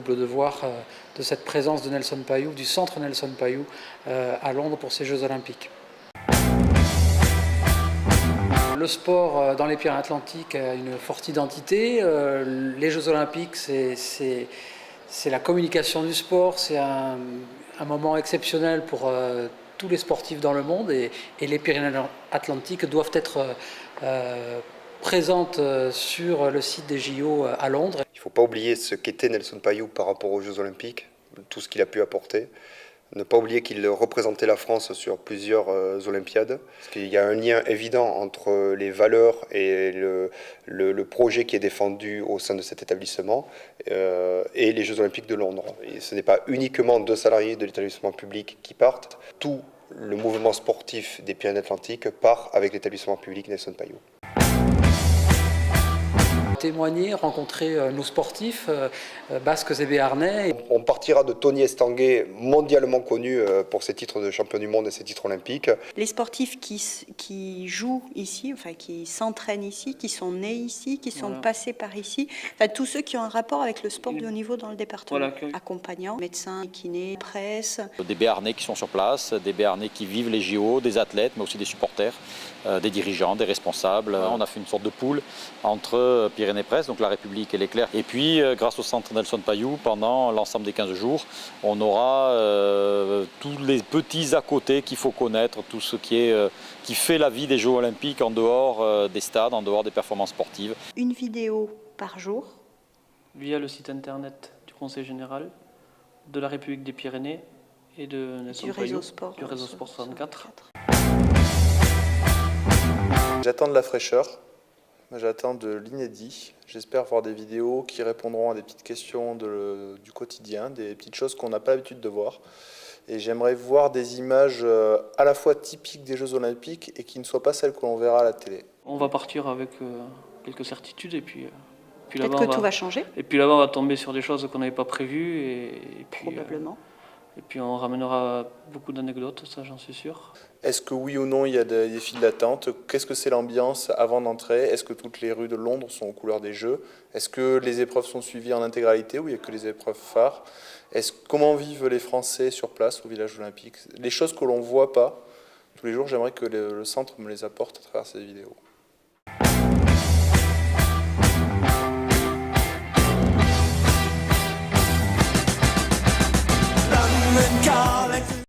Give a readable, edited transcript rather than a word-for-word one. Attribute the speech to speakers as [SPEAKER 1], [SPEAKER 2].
[SPEAKER 1] double devoir de cette présence de Nelson Payou, du centre Nelson Payou à Londres pour ces Jeux Olympiques. Le sport dans les Pyrénées-Atlantiques a une forte identité. Les Jeux Olympiques, c'est la communication du sport, c'est un moment exceptionnel pour tous les sportifs dans le monde et les Pyrénées-Atlantiques doivent être présentes sur le site des JO à Londres.
[SPEAKER 2] Il ne faut pas oublier ce qu'était Nelson Payou par rapport aux Jeux Olympiques, tout ce qu'il a pu apporter. Ne pas oublier qu'il représentait la France sur plusieurs Olympiades. Parce qu'il y a un lien évident entre les valeurs et le projet qui est défendu au sein de cet établissement et les Jeux Olympiques de Londres. Et ce n'est pas uniquement 2 salariés de l'établissement public qui partent. Tout le mouvement sportif des Pyrénées-Atlantiques part avec l'établissement public Nelson Payou.
[SPEAKER 1] Témoigner, rencontrer nos sportifs basques et béarnais.
[SPEAKER 2] On partira de Tony Estanguet, mondialement connu pour ses titres de champion du monde et ses titres olympiques.
[SPEAKER 3] Les sportifs qui jouent ici, enfin qui s'entraînent ici, qui sont nés ici, qui sont passés par ici, enfin tous ceux qui ont un rapport avec le sport de haut niveau dans le département. Accompagnants, médecins, kinés, presse.
[SPEAKER 4] Des Béarnais qui sont sur place, des Béarnais qui vivent les JO, des athlètes, mais aussi des supporters, des dirigeants, des responsables. On a fait une sorte de pool entre Pyrénées-Presse, donc la République et l'Éclair. Et puis, grâce au centre Nelson Payou, pendant l'ensemble des 15 jours, on aura tous les petits à côté qu'il faut connaître, tout ce qui fait la vie des Jeux Olympiques en dehors des stades, en dehors des performances sportives.
[SPEAKER 3] Une vidéo par jour.
[SPEAKER 5] Via le site internet du Conseil général, de la République des Pyrénées et de Nelson Payou, du réseau Sport 64.
[SPEAKER 6] J'attends de la fraîcheur. J'attends de l'inédit. J'espère voir des vidéos qui répondront à des petites questions du quotidien, des petites choses qu'on n'a pas l'habitude de voir. Et j'aimerais voir des images à la fois typiques des Jeux Olympiques et qui ne soient pas celles que l'on verra à la télé.
[SPEAKER 5] On va partir avec quelques certitudes et puis
[SPEAKER 3] peut-être que tout va changer.
[SPEAKER 5] Et puis là-bas, on va tomber sur des choses qu'on n'avait pas prévues. Et puis,
[SPEAKER 3] probablement.
[SPEAKER 5] Et puis on ramènera beaucoup d'anecdotes, ça j'en suis sûr.
[SPEAKER 6] Est-ce que oui ou non il y a des files d'attente? Qu'est-ce que c'est l'ambiance avant d'entrer? Est-ce que toutes les rues de Londres sont aux couleurs des Jeux? Est-ce que les épreuves sont suivies en intégralité ou il n'y a que les épreuves phares? Comment vivent les Français sur place au village olympique? Les choses que l'on ne voit pas tous les jours, j'aimerais que le centre me les apporte à travers ces vidéos.